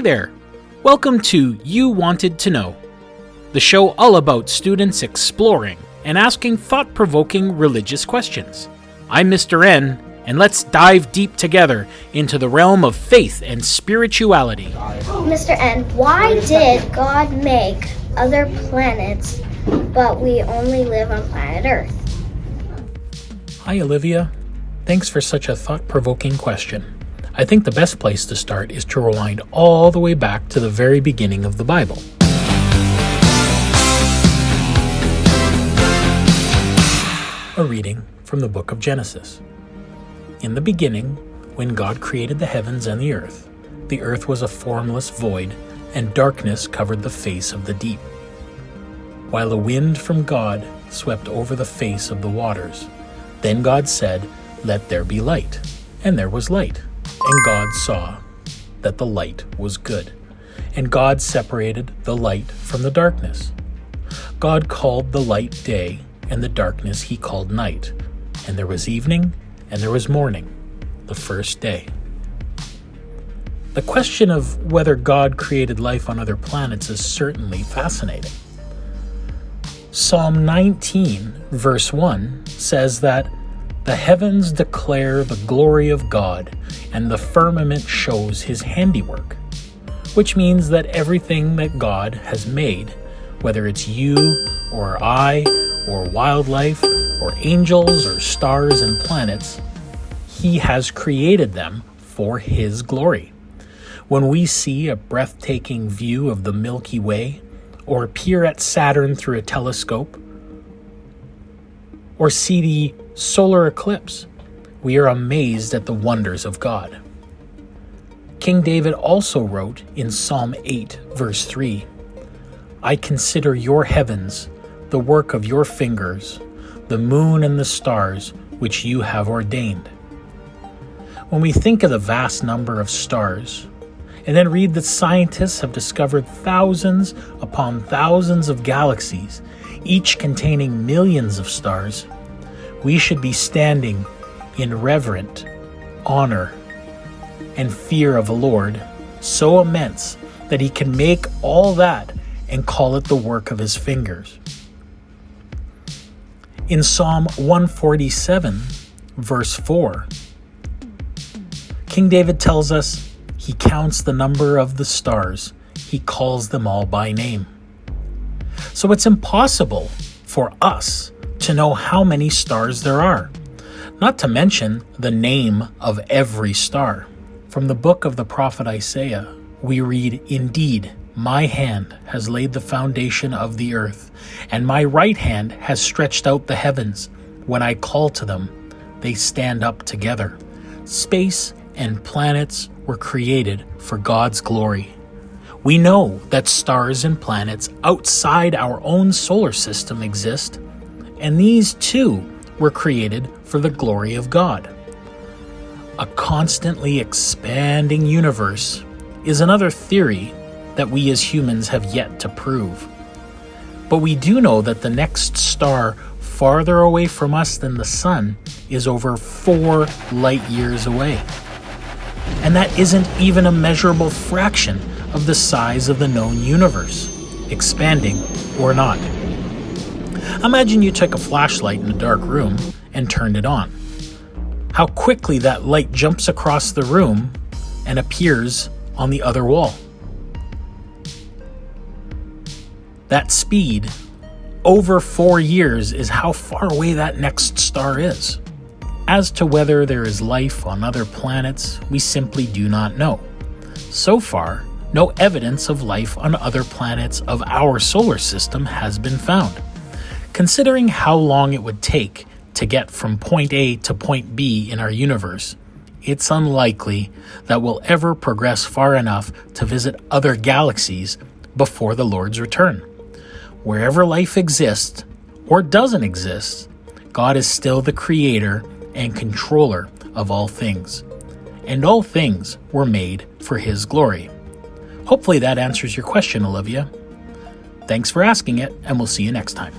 Hey there! Welcome to You Wanted to Know, the show all about students exploring and asking thought-provoking religious questions. I'm Mr. N, and let's dive deep together into the realm of faith and spirituality. Mr. N, why did God make other planets, but we only live on planet Earth? Hi, Olivia. Thanks for such a thought-provoking question. I think the best place to start is to rewind all the way back to the very beginning of the Bible. A reading from the book of Genesis. In the beginning, when God created the heavens and the earth was a formless void, and darkness covered the face of the deep. While a wind from God swept over the face of the waters, then God said, "Let there be light," and there was light. And God saw that the light was good. And God separated the light from the darkness. God called the light day, and the darkness he called night. And there was evening, and there was morning, the first day. The question of whether God created life on other planets is certainly fascinating. Psalm 19, verse 1 says that the heavens declare the glory of God, and the firmament shows his handiwork, which means that everything that God has made, whether it's you or I or wildlife or angels or stars and planets, he has created them for his glory. When we see a breathtaking view of the Milky Way, or peer at Saturn through a telescope, or see the solar eclipse, we are amazed at the wonders of God. King David also wrote in Psalm 8, verse 3, "I consider your heavens, the work of your fingers, the moon and the stars which you have ordained." When we think of the vast number of stars, and then read that scientists have discovered thousands upon thousands of galaxies, each containing millions of stars, we should be standing in reverent honor and fear of the Lord, so immense that he can make all that and call it the work of his fingers. In Psalm 147, verse 4, King David tells us, he counts the number of the stars. He calls them all by name. So it's impossible for us to know how many stars there are, not to mention the name of every star. From the book of the prophet Isaiah, we read, "Indeed, my hand has laid the foundation of the earth, and my right hand has stretched out the heavens. When I call to them, they stand up together." Space and planets were created for God's glory. We know that stars and planets outside our own solar system exist, and these too were created for the glory of God. A constantly expanding universe is another theory that we as humans have yet to prove. But we do know that the next star farther away from us than the sun is over 4 light years away. And that isn't even a measurable fraction of the size of the known universe, expanding or not. Imagine you took a flashlight in a dark room and turned it on. How quickly that light jumps across the room and appears on the other wall. That speed, over 4 years, is how far away that next star is. As to whether there is life on other planets, we simply do not know. So far, no evidence of life on other planets of our solar system has been found. Considering how long it would take to get from point A to point B in our universe, it's unlikely that we'll ever progress far enough to visit other galaxies before the Lord's return. Wherever life exists or doesn't exist, God is still the creator and controller of all things, and all things were made for his glory. Hopefully that answers your question, Olivia. Thanks for asking it, and we'll see you next time.